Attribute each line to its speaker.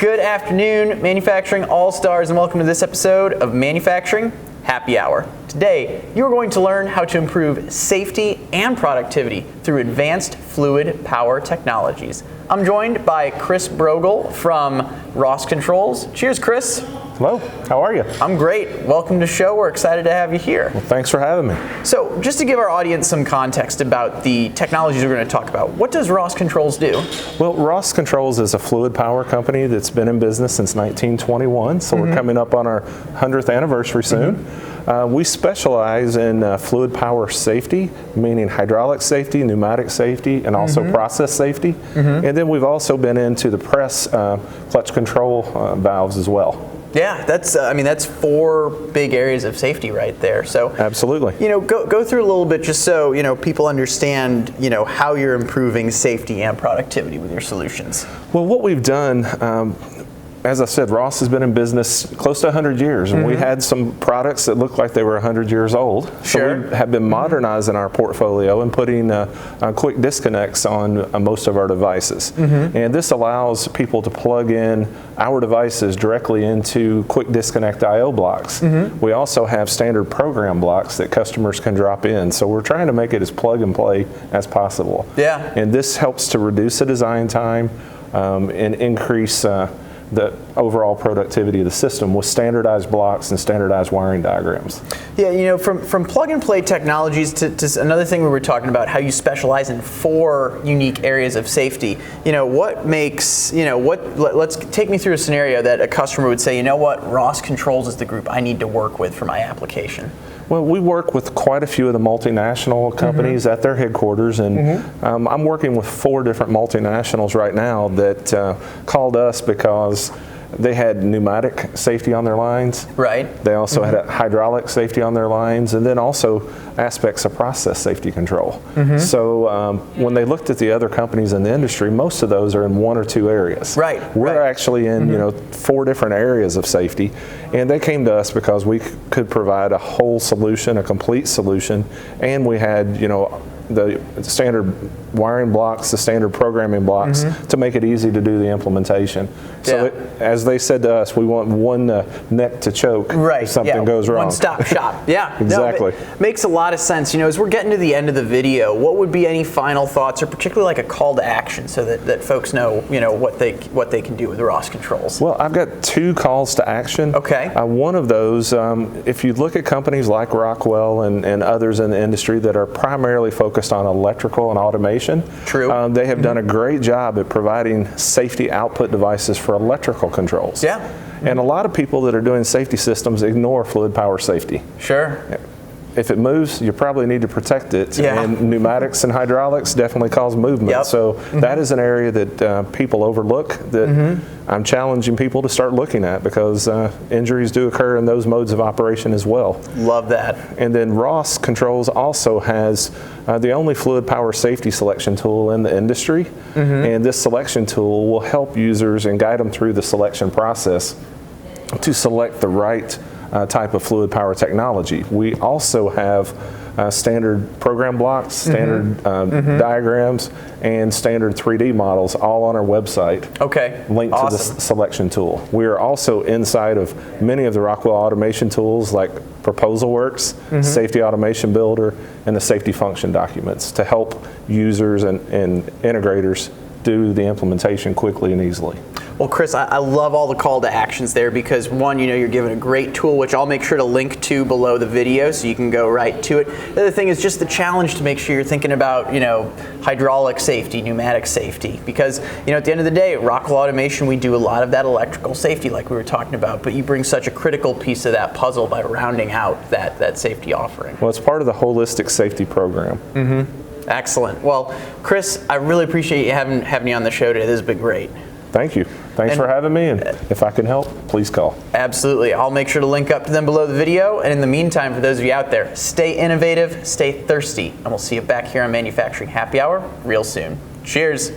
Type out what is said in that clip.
Speaker 1: Good afternoon, manufacturing all-stars, and welcome to this episode of Manufacturing Happy Hour. Today, you're going to learn how to improve safety and productivity through advanced fluid power technologies. I'm joined by Chris Brogli from Ross Controls. Cheers, Chris.
Speaker 2: Hello, how are you?
Speaker 1: I'm great. Welcome to the show. We're excited to have you here.
Speaker 2: Well, thanks for having me.
Speaker 1: So, just to give our audience some context about the technologies we're going to talk about, what does Ross Controls do?
Speaker 2: Well, Ross Controls is a fluid power company that's been in business since 1921, so we're coming up on our 100th anniversary soon. We specialize in fluid power safety, meaning hydraulic safety, pneumatic safety, and also process safety. And then we've also been into the press clutch control valves as well.
Speaker 1: Yeah, that's four big areas of safety right there. So
Speaker 2: absolutely.
Speaker 1: Go through a little bit just so people understand how you're improving safety and productivity with your solutions.
Speaker 2: Well, what we've done, as I said, Ross has been in business close to 100 years, and we had some products that looked like they were 100 years old. So we have been modernizing our portfolio and putting quick disconnects on most of our devices. And this allows people to plug in our devices directly into quick disconnect I/O blocks. We also have standard program blocks that customers can drop in. So we're trying to make it as plug and play as possible.
Speaker 1: Yeah.
Speaker 2: And this helps to reduce the design time and increase the overall productivity of the system with standardized blocks and standardized wiring diagrams.
Speaker 1: Yeah, from plug and play technologies to another thing we were talking about, how you specialize in four unique areas of safety. What makes, let's take me through a scenario that a customer would say, Ross Controls is the group I need to work with for my application.
Speaker 2: Well, we work with quite a few of the multinational companies at their headquarters, and I'm working with 4 different multinationals right now that called us because they had pneumatic safety on their lines.
Speaker 1: Right.
Speaker 2: They also had a hydraulic safety on their lines, and then also aspects of process safety control. So when they looked at the other companies in the industry, most of those are in 1 or 2 areas.
Speaker 1: Right.
Speaker 2: We're actually in 4 different areas of safety, and they came to us because we could provide a whole solution, a complete solution, and we had the standard wiring blocks, the standard programming blocks to make it easy to do the implementation. So as they said to us, we want one neck to choke if something goes wrong.
Speaker 1: One-stop shop. Yeah.
Speaker 2: Exactly.
Speaker 1: No, makes a lot of sense. As we're getting to the end of the video, what would be any final thoughts, or particularly like a call to action, so that folks know what they can do with the Ross Controls?
Speaker 2: Well, I've got 2 calls to action.
Speaker 1: Okay.
Speaker 2: One of those, if you look at companies like Rockwell and others in the industry that are primarily focused on electrical and automation, they have done a great job at providing safety output devices for electrical controls.
Speaker 1: Yeah.
Speaker 2: And a lot of people that are doing safety systems ignore fluid power safety.
Speaker 1: Sure.
Speaker 2: If it moves, you probably need to protect it.
Speaker 1: Yeah.
Speaker 2: And pneumatics and hydraulics definitely cause movement.
Speaker 1: Yep.
Speaker 2: So that is an area that people overlook that I'm challenging people to start looking at, because injuries do occur in those modes of operation as well.
Speaker 1: Love that.
Speaker 2: And then Ross Controls also has the only fluid power safety selection tool in the industry. And this selection tool will help users and guide them through the selection process to select the right type of fluid power technology. We also have standard program blocks, standard diagrams, and standard 3D models all on our website.
Speaker 1: Okay.
Speaker 2: Linked to the selection tool. We are also inside of many of the Rockwell Automation tools like Proposal Works, Safety Automation Builder, and the safety function documents to help users and integrators do the implementation quickly and easily.
Speaker 1: Well, Chris, I love all the call to actions there, because one, you're given a great tool, which I'll make sure to link to below the video so you can go right to it. The other thing is just the challenge to make sure you're thinking about, hydraulic safety, pneumatic safety, because, at the end of the day, at Rockwell Automation, we do a lot of that electrical safety like we were talking about, but you bring such a critical piece of that puzzle by rounding out that safety offering.
Speaker 2: Well, it's part of the holistic safety program.
Speaker 1: Excellent. Well, Chris, I really appreciate you having you on the show today. This has been great.
Speaker 2: Thank you. Thanks for having me, and if I can help, please call.
Speaker 1: Absolutely. I'll make sure to link up to them below the video. And in the meantime, for those of you out there, stay innovative, stay thirsty, and we'll see you back here on Manufacturing Happy Hour real soon. Cheers.